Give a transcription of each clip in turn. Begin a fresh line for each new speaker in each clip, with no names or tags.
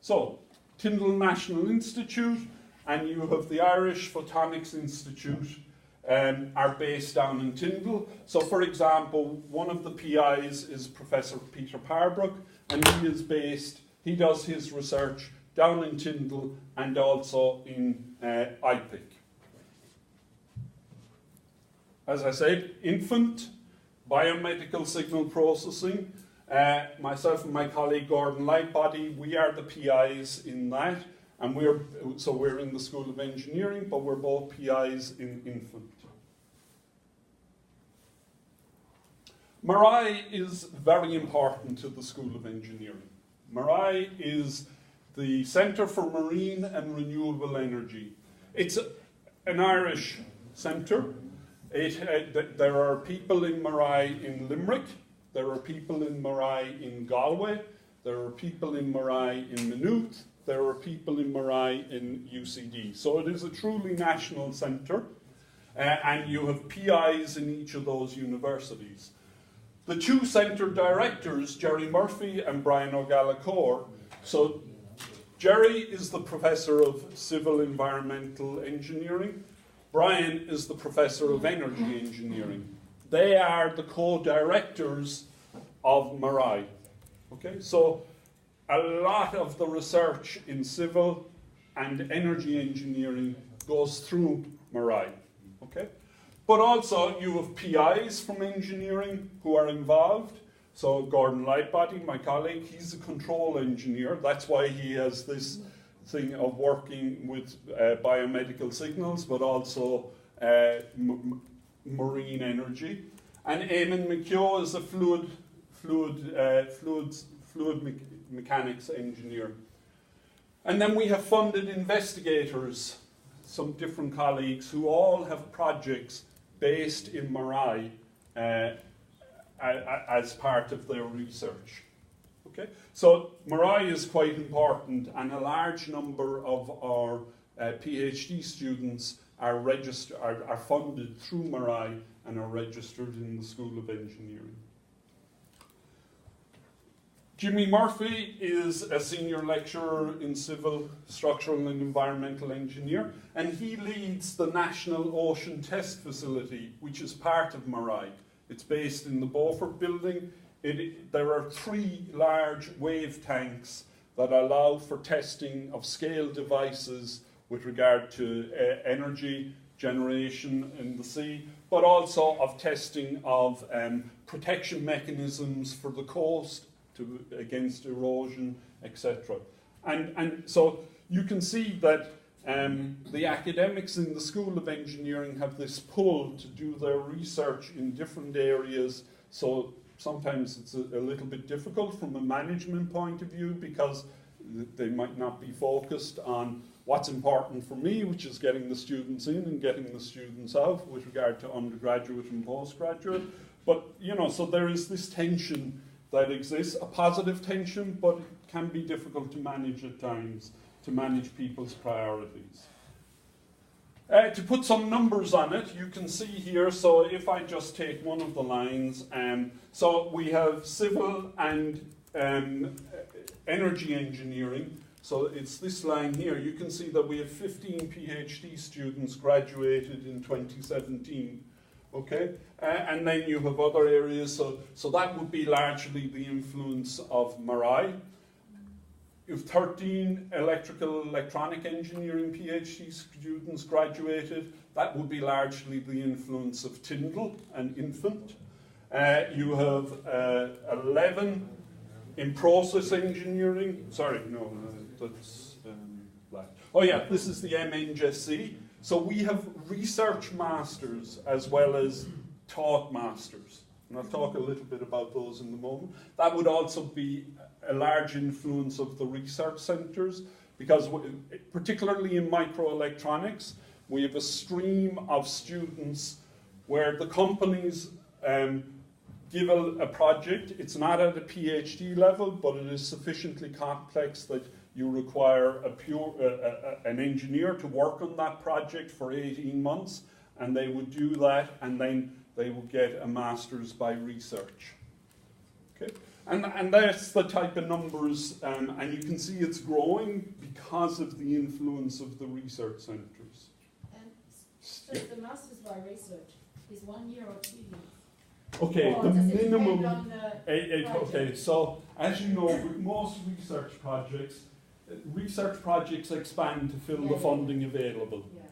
So, Tyndall National Institute and you have the Irish Photonics Institute are based down in Tyndall. So, for example, one of the PIs is Professor Peter Parbrook, and he does his research down in Tyndall and also in IPIC. As I said, infant, biomedical signal processing. Myself and my colleague Gordon Lightbody, we are the PIs in that, and we're in the School of Engineering, but we're both PIs in infant. MARAI is very important to the School of Engineering. MARAI is the Centre for Marine and Renewable Energy. It's an Irish centre. There are people in MARAI in Limerick, there are people in MARAI in Galway, there are people in MARAI in Maynooth, there are people in MARAI in UCD. So it is a truly national centre, and you have PIs in each of those universities. The two centre directors, Jerry Murphy and Brian O'Gallagher, so Jerry is the Professor of Civil Environmental Engineering. Brian is the Professor of Energy Engineering. They are the co-directors of MARAI. Okay, so a lot of the research in civil and energy engineering goes through MARAI. Okay, but also you have PIs from engineering who are involved. So Gordon Lightbody, my colleague, he's a control engineer. That's why he has this thing of working with biomedical signals, but also marine energy. And Eamon McKeough is a fluid mechanics engineer. And then we have funded investigators, some different colleagues who all have projects based in MARAI as part of their research. Okay? So MARAI is quite important, and a large number of our PhD students are funded through MARAI and are registered in the School of Engineering. Jimmy Murphy is a senior lecturer in civil, structural and environmental engineer, and he leads the National Ocean Test Facility, which is part of MARAI. It's based in the Beaufort building. There are 3 large wave tanks that allow for testing of scale devices with regard to energy generation in the sea, but also of testing of protection mechanisms for the coast against erosion, etc. And so you can see that the academics in the School of Engineering have this pull to do their research in different areas. So sometimes it's a little bit difficult from a management point of view because they might not be focused on what's important for me, which is getting the students in and getting the students out with regard to undergraduate and postgraduate. But, you know, so there is this tension that exists, a positive tension, but it can be difficult to manage at times, to manage people's priorities. To put some numbers on it, you can see here, so if I just take one of the lines, so we have civil and energy engineering, so it's this line here. You can see that we have 15 PhD students graduated in 2017, okay? And then you have other areas, so that would be largely the influence of MARAI. You have 13 electrical electronic engineering PhD students graduated. That would be largely the influence of Tyndall and Infant. You have 11 in process engineering. Sorry, no, that's black. Oh yeah, this is the MNJC. So we have research masters as well as taught masters. And I'll talk a little bit about those in a moment. That would also be a large influence of the research centres, because particularly in microelectronics, we have a stream of students where the companies give a project. It's not at a PhD level, but it is sufficiently complex that you require an engineer to work on that project for 18 months, and they would do that, and then they would get a master's by research. Okay? And that's the type of numbers, and you can see it's growing because of the influence of the research centres.
And so the Masters by Research is 1 year or 2 years?
Okay,
or
the
does it
minimum.
depend on the
Okay, so as you know, with most research projects expand to fill the funding available.
Yeah.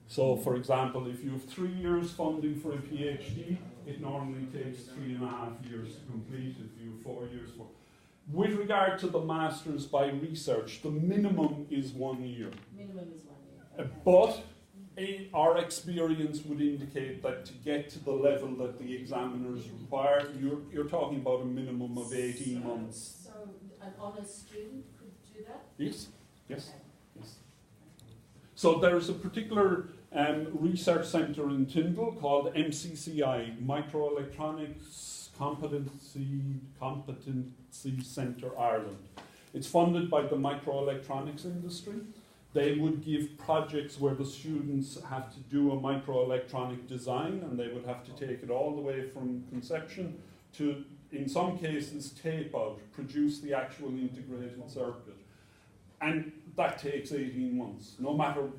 So, for example, if you have 3 years funding for a PhD, it normally takes 3.5 years to complete. If you have 4 years for. With regard to the Masters by Research, the minimum is 1 year.
Minimum is 1 year. Okay.
But our experience would indicate that to get to the level that the examiners require, you're talking about a minimum of 18 months.
So an honours student could do that?
Yes, yes,
Okay.
yes. So there's a particular research centre in Tyndall called MCCI, Microelectronics Competency Centre Ireland. It's funded by the microelectronics industry. They would give projects where the students have to do a microelectronic design, and they would have to take it all the way from conception to, in some cases, tape out, produce the actual integrated circuit. And that takes 18 months, no matter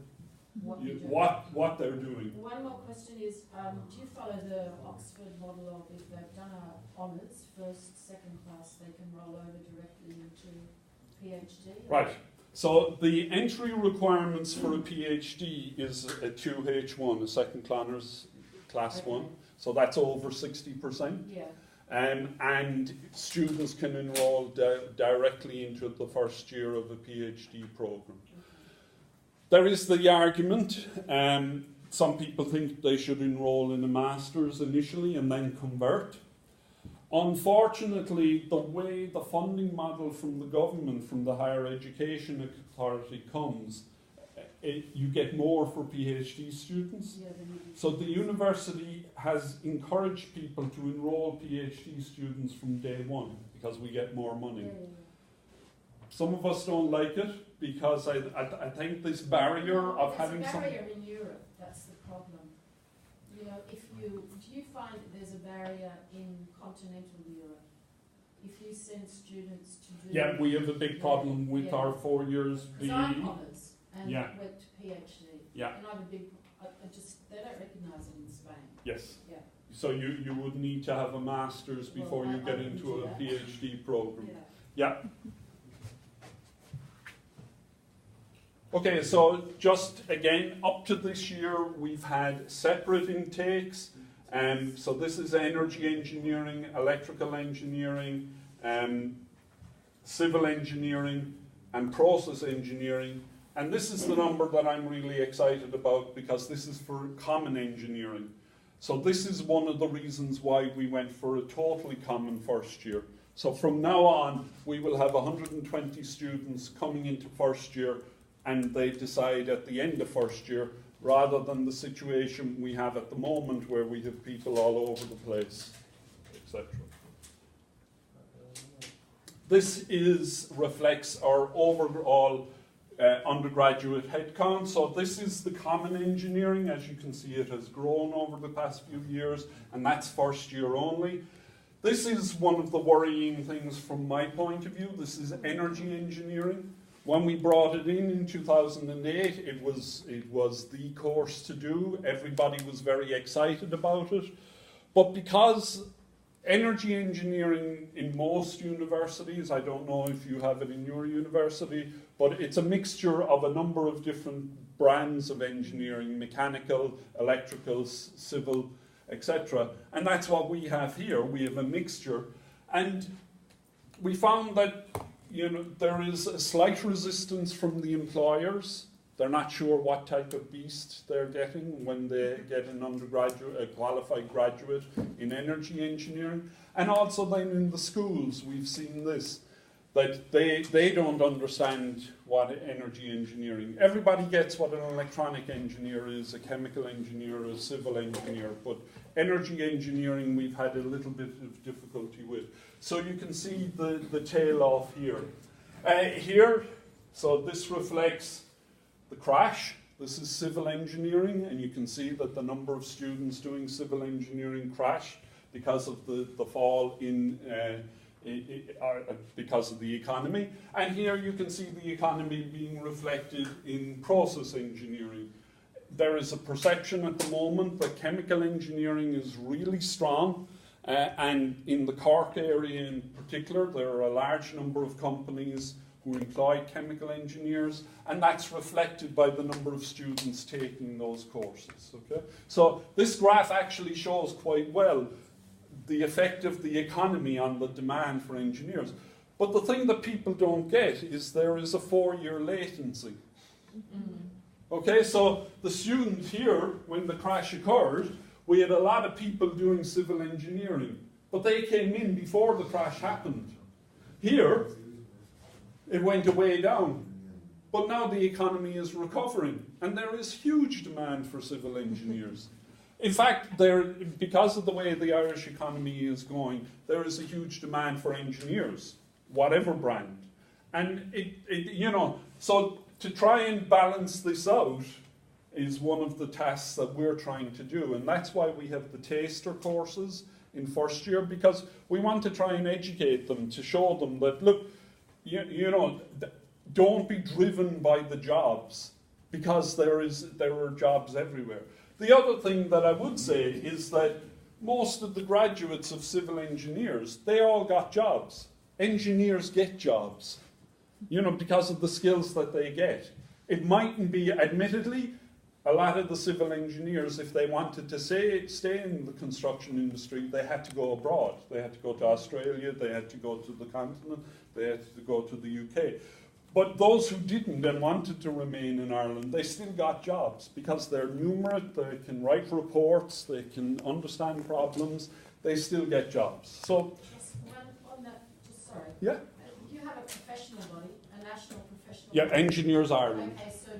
what they're doing.
One more question is, do you follow the Oxford model of if they've done our honours, first, second class, they can roll over directly into PhD?
Right. So the entry requirements for a PhD is a 2H1, a second class one. So that's over 60%.
Yeah.
And students can enroll directly into the first year of a PhD program. There is the argument, some people think they should enroll in a master's initially and then convert. Unfortunately, the way the funding model from the government, from the Higher Education Authority comes, you get more for PhD students.
Yeah,
so the university has encouraged people to enroll PhD students from day one because we get more money.
Yeah.
Some of us don't like it because I think this barrier of having
There's a
some...
barrier in Europe, that's the problem. You know, do you find that there's a barrier in continental Europe? If you send students to do...
Yeah, we have a big problem with our 4 years BE.
Because I'm honours and
Yeah.
went to PhD.
Yeah.
And I have a big... they don't recognise it in Spain.
Yes.
Yeah.
So you would need to have a master's before you get into a PhD program.
Yeah.
Yeah. Okay, so just again, up to this year, we've had separate intakes. So this is energy engineering, electrical engineering, civil engineering, and process engineering. And this is the number that I'm really excited about because this is for common engineering. So this is one of the reasons why we went for a totally common first year. So from now on, we will have 120 students coming into first year, and they decide at the end of first year, rather than the situation we have at the moment where we have people all over the place, etc. This reflects our overall undergraduate headcount. So this is the common engineering. As you can see, it has grown over the past few years, and that's first year only. This is one of the worrying things from my point of view. This is energy engineering. When we brought it in 2008, it was the course to do. Everybody was very excited about it. But because energy engineering in most universities, I don't know if you have it in your university, but it's a mixture of a number of different brands of engineering, mechanical, electrical, civil, etc. And that's what we have here. We have a mixture. And we found that there is a slight resistance from the employers. They're not sure what type of beast they're getting when they get an undergraduate, a qualified graduate in energy engineering. And also then in the schools, we've seen this, that they don't understand what energy engineering. Everybody gets what an electronic engineer is, a chemical engineer, a civil engineer, but energy engineering we've had a little bit of difficulty with. So you can see the tail off here. So this reflects the crash. This is civil engineering, and you can see that the number of students doing civil engineering crashed because of the fall in because of the economy. And here you can see the economy being reflected in process engineering. There is a perception at the moment that chemical engineering is really strong, and in the Cork area in particular, there are a large number of companies who employ chemical engineers, and that's reflected by the number of students taking those courses. Okay? So this graph actually shows quite well the effect of the economy on the demand for engineers. But the thing that people don't get is there is a 4-year latency. Okay, so the student here, when the crash occurred, we had a lot of people doing civil engineering, but they came in before the crash happened. Here, it went way down. But now the economy is recovering, and there is huge demand for civil engineers. In fact, because of the way the Irish economy is going, there is a huge demand for engineers, whatever brand. And so to try and balance this out is one of the tasks that we're trying to do. And that's why we have the taster courses in first year, because we want to try and educate them, to show them that, look, don't be driven by the jobs, because there are jobs everywhere. The other thing that I would say is that most of the graduates of civil engineers, they all got jobs. Engineers get jobs, because of the skills that they get. It mightn't be, admittedly, a lot of the civil engineers, if they wanted to stay in the construction industry, they had to go abroad. They had to go to Australia, they had to go to the continent, they had to go to the UK. But those who didn't and wanted to remain in Ireland, they still got jobs because they're numerate, they can write reports, they can understand problems, they still get jobs. So,
just on that, sorry.
Yeah.
You have a professional body, a national professional
Yeah,
body.
Engineers Ireland.
Okay, so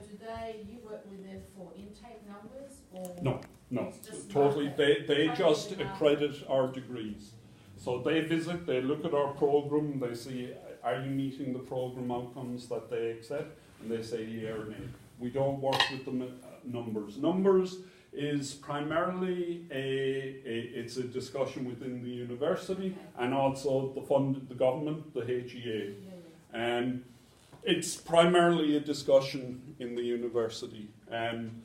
you work with them for intake numbers, or?
No, totally. They just accredit our degrees. So they visit, they look at our program, they see, are you meeting the program outcomes that they accept? And they say yeah or nay. We don't work with the numbers. Numbers is primarily it's a discussion within the university and also the government, the HEA. And it's primarily a discussion in the university. And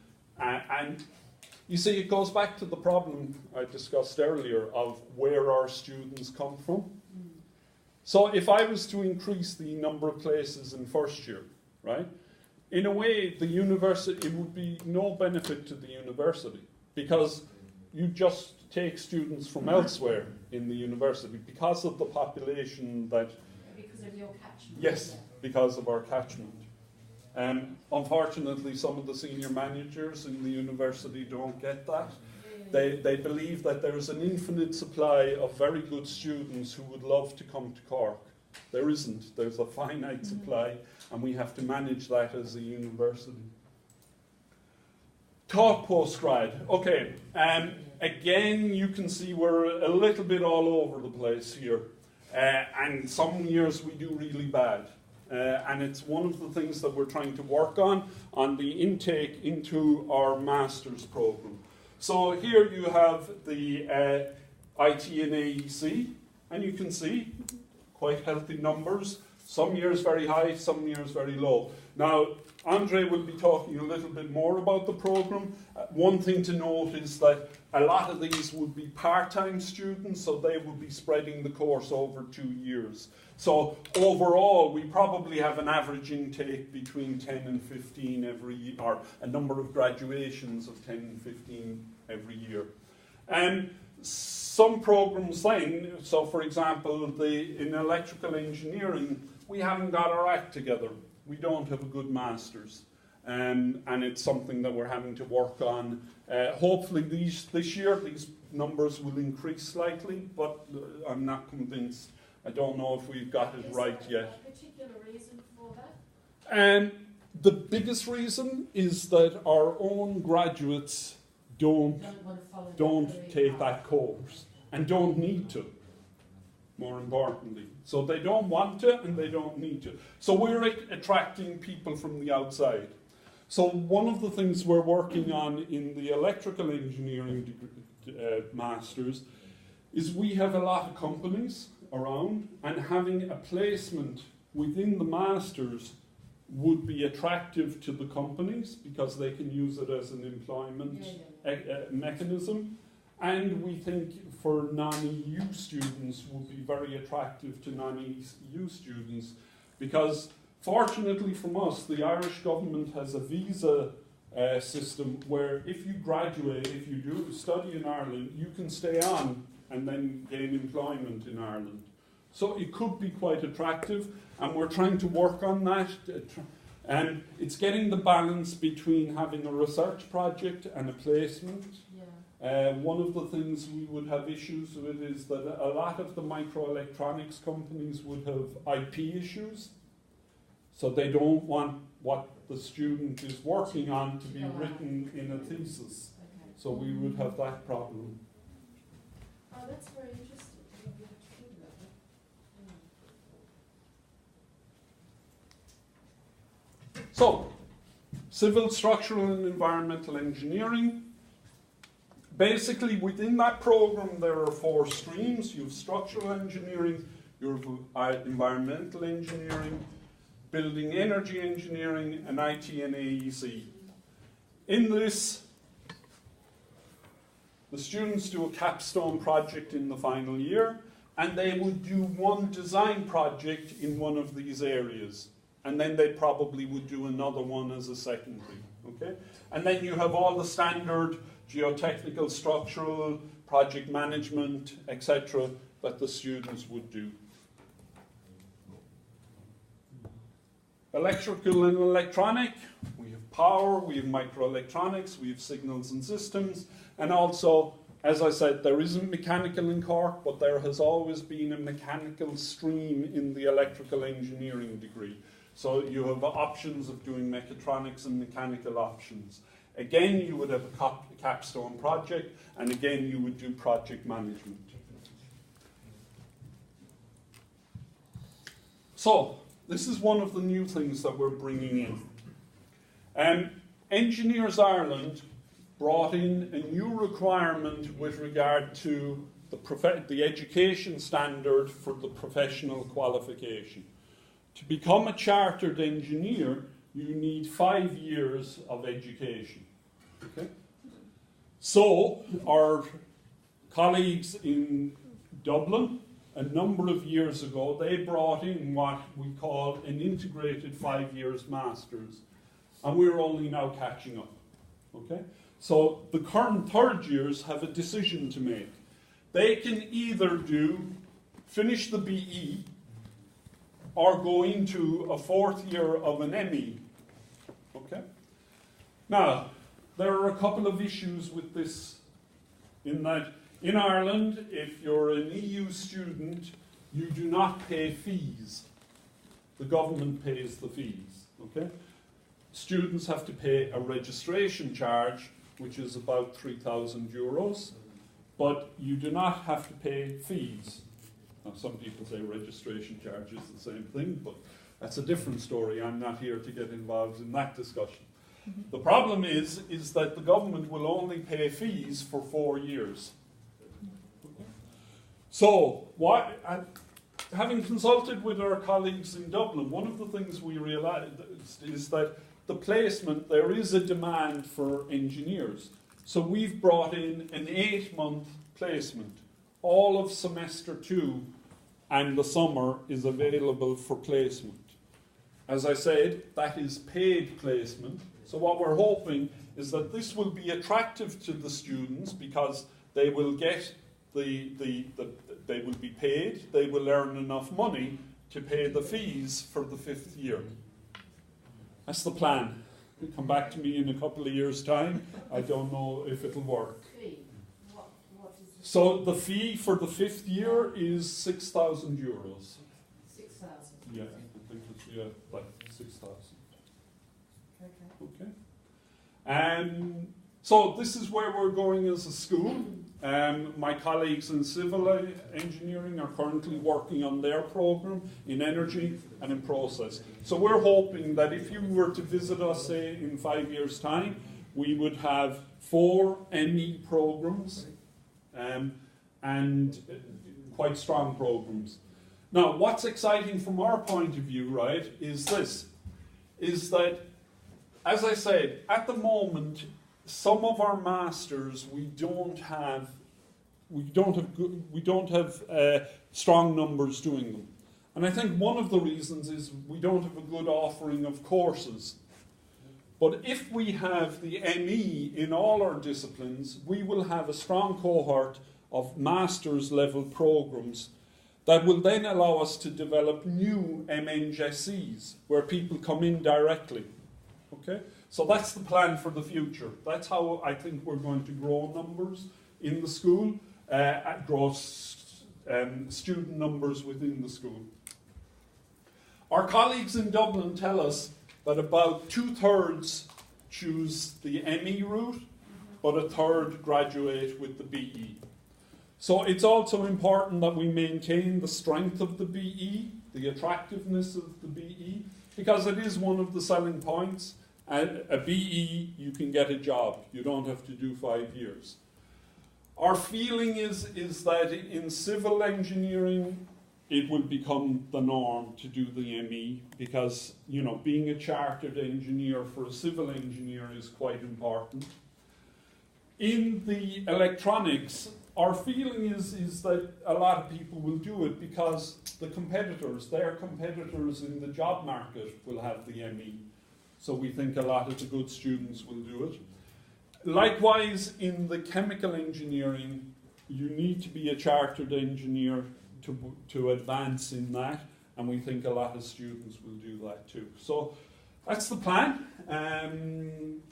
you see, it goes back to the problem I discussed earlier of where our students come from. So if I was to increase the number of places in first year, right, in a way, the university, it would be no benefit to the university because you just take students from elsewhere in the university because of the population that...
Because of your catchment.
Yes, because of our catchment. Unfortunately, some of the senior managers in the university don't get that. They believe that there is an infinite supply of very good students who would love to come to Cork. There isn't. There's a finite supply, and we have to manage that as a university. Taught postgrad. Okay, again, you can see we're a little bit all over the place here. And some years we do really bad. And it's one of the things that we're trying to work on the intake into our master's program. So here you have the IT and AEC, and you can see quite healthy numbers. Some years very high, some years very low. Now, Andre will be talking a little bit more about the program. One thing to note is that a lot of these would be part-time students, so they would be spreading the course over 2 years. So overall, we probably have an average intake between 10 and 15 every year, or a number of graduations of 10 and 15 every year. And some programs then, so for example, in electrical engineering, we haven't got our act together. We don't have a good master's. And it's something that we're having to work on. Hopefully this year, these numbers will increase slightly, but I'm not convinced. I don't know if we've got it right yet.
Is there a particular reason for that?
The biggest reason is that our own graduates don't take that course and don't need to, more importantly. So they don't want to and they don't need to. So we're attracting people from the outside. So one of the things we're working on in the electrical engineering masters is we have a lot of companies around, and having a placement within the Masters would be attractive to the companies because they can use it as an employment mechanism. And we think for non-EU students would be very attractive to non-EU students because fortunately from us, the Irish government has a visa system where if you graduate, if you do study in Ireland, you can stay on and then gain employment in Ireland. So it could be quite attractive, and we're trying to work on that. And it's getting the balance between having a research project and a placement. Yeah. One of the things we would have issues with is that a lot of the microelectronics companies would have IP issues. So they don't want what the student is working on to be written in a thesis. Okay. So we would have that problem.
Oh, that's very interesting.
So, civil, structural and environmental engineering. Basically within that program there are 4 streams. You have structural engineering, you have environmental engineering, building energy engineering, and IT and AEC. In this, the students do a capstone project in the final year, and they would do one design project in one of these areas. And then they probably would do another one as a secondary. Okay? And then you have all the standard geotechnical, structural, project management, etc. that the students would do. Electrical and electronic, we have power, we have microelectronics, we have signals and systems, and also, as I said, there isn't mechanical in Cork, but there has always been a mechanical stream in the electrical engineering degree. So you have options of doing mechatronics and mechanical options. Again, you would have a capstone project, and again, you would do project management. So, this is one of the new things that we're bringing in. Engineers Ireland brought in a new requirement with regard to the education standard for the professional qualification. To become a chartered engineer, you need 5 years of education. Okay? So, our colleagues in Dublin, a number of years ago, they brought in what we call an integrated 5 years Masters, and we're only now catching up. Okay? So, the current third years have a decision to make. They can either finish the BE, or go into a 4th year of an ME. Okay? Now, there are a couple of issues with this, in that in Ireland, if you're an EU student, you do not pay fees. The government pays the fees. Okay? Students have to pay a registration charge, which is about €3,000, but you do not have to pay fees. Now, some people say registration charge is the same thing, but that's a different story. I'm not here to get involved in that discussion. The problem is that the government will only pay fees for 4 years. So, having consulted with our colleagues in Dublin, one of the things we realised is that the placement, there is a demand for engineers. So we've brought in an 8-month placement. All of semester 2 and the summer is available for placement. As I said, that is paid placement. So what we're hoping is that this will be attractive to the students because they will get they will be paid, they will earn enough money to pay the fees for the 5th year. That's the plan. Come back to me in a couple of years' time. I don't know if it'll work.
What is the
So the fee for the 5th year is €6,000.
6,000.
Yeah, I think it's like 6,000. Okay. So this is where we're going as a school. My colleagues in civil engineering are currently working on their program in energy and in process. So we're hoping that if you were to visit us, say, in 5 years' time, we would have 4 ME programs and quite strong programs. Now, what's exciting from our point of view, right, is this, is that, as I said, at the moment, some of our masters we don't have strong numbers doing them, and I think one of the reasons is we don't have a good offering of courses. But if we have the ME in all our disciplines, we will have a strong cohort of master's level programs that will then allow us to develop new MNJCs where people come in directly. Okay? So that's the plan for the future. That's how I think we're going to grow numbers in the school, grow student numbers within the school. Our colleagues in Dublin tell us that about 2/3 choose the ME route, but 1/3 graduate with the BE. So it's also important that we maintain the strength of the BE, the attractiveness of the BE, because it is one of the selling points. And a BE, you can get a job. You don't have to do 5 years. Our feeling is that in civil engineering, it will become the norm to do the ME because, you know, being a chartered engineer for a civil engineer is quite important. In the electronics, our feeling is that a lot of people will do it because the competitors, their competitors in the job market will have the ME. So we think a lot of the good students will do it. Likewise, in the chemical engineering, you need to be a chartered engineer to advance in that, and we think a lot of students will do that too. So that's the plan.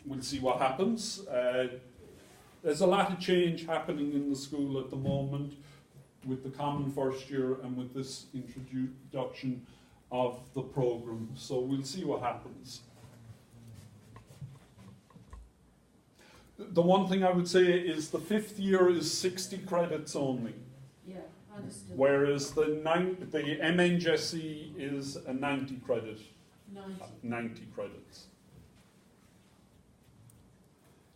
We'll see what happens. There's a lot of change happening in the school at the moment with the common first year and with this introduction of the program. So we'll see what happens. The one thing I would say is the 5th year is 60 credits only.
Yeah, understood.
Whereas the MNJC is a 90 credit. 90 credits.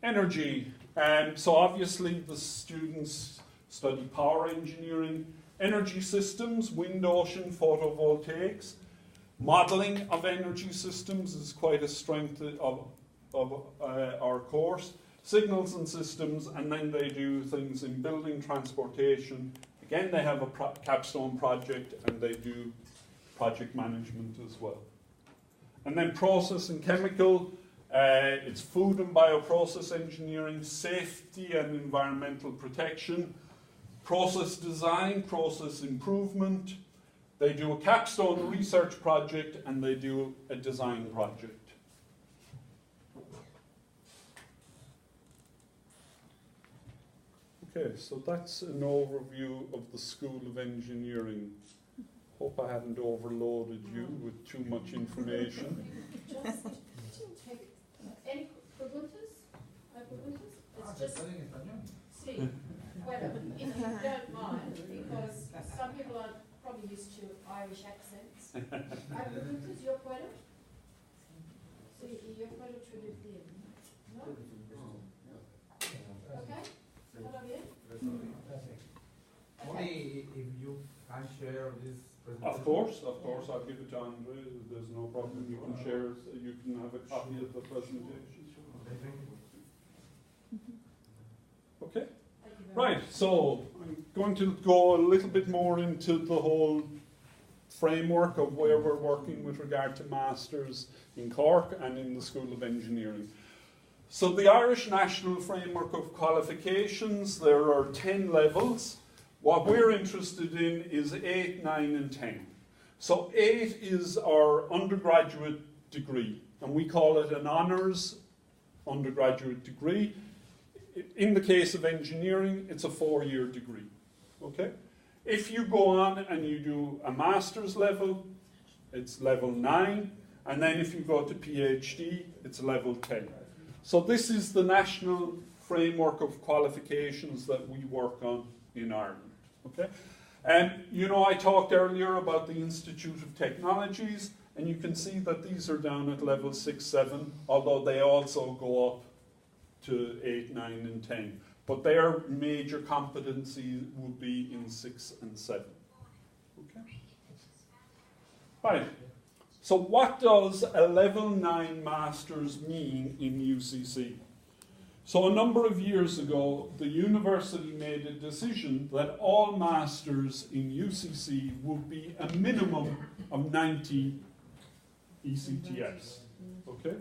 Energy. So obviously the students study power engineering, energy systems, wind, ocean, photovoltaics. Modelling of energy systems is quite a strength of our course. Signals and systems, and then they do things in building, transportation. Again, they have a capstone project, and they do project management as well. And then process and chemical, it's food and bioprocess engineering, safety and environmental protection, process design, process improvement. They do a capstone research project, and they do a design project. Okay, so that's an overview of the School of Engineering. Hope I haven't overloaded you with too much information.
Just take any preguntas? It's just sí. Well, if you don't mind, because some people are probably used to Irish accents. ¿Hay preguntas? ¿Yo puedo? Sí, yo puedo traducir. ¿No? Okay.
Only if you can share this presentation.
Of course, I'll give it to Andre. There's no problem. You can share it. You can have a copy of the presentation.
Okay, thank you.
Okay. Right. So I'm going to go a little bit more into the whole framework of where we're working with regard to masters in Cork and in the School of Engineering. So the Irish National Framework of Qualifications, there are 10 levels. What we're interested in is 8, 9 and 10. So 8 is our undergraduate degree, and we call it an honours undergraduate degree. In the case of engineering, it's a 4-year degree. Okay? If you go on and you do a master's level, it's level 9, and then if you go to PhD, it's level 10. So this is the national framework of qualifications that we work on in Ireland. Okay? And you know, I talked earlier about the Institute of Technologies, and you can see that these are down at level 6, 7, although they also go up to 8, 9 and 10. but their major competency would be in 6 and 7. Okay? Right. So what does a level 9 master's mean in UCC? So a number of years ago, the university made a decision that all masters in UCC would be a minimum of 90 ECTS. Okay?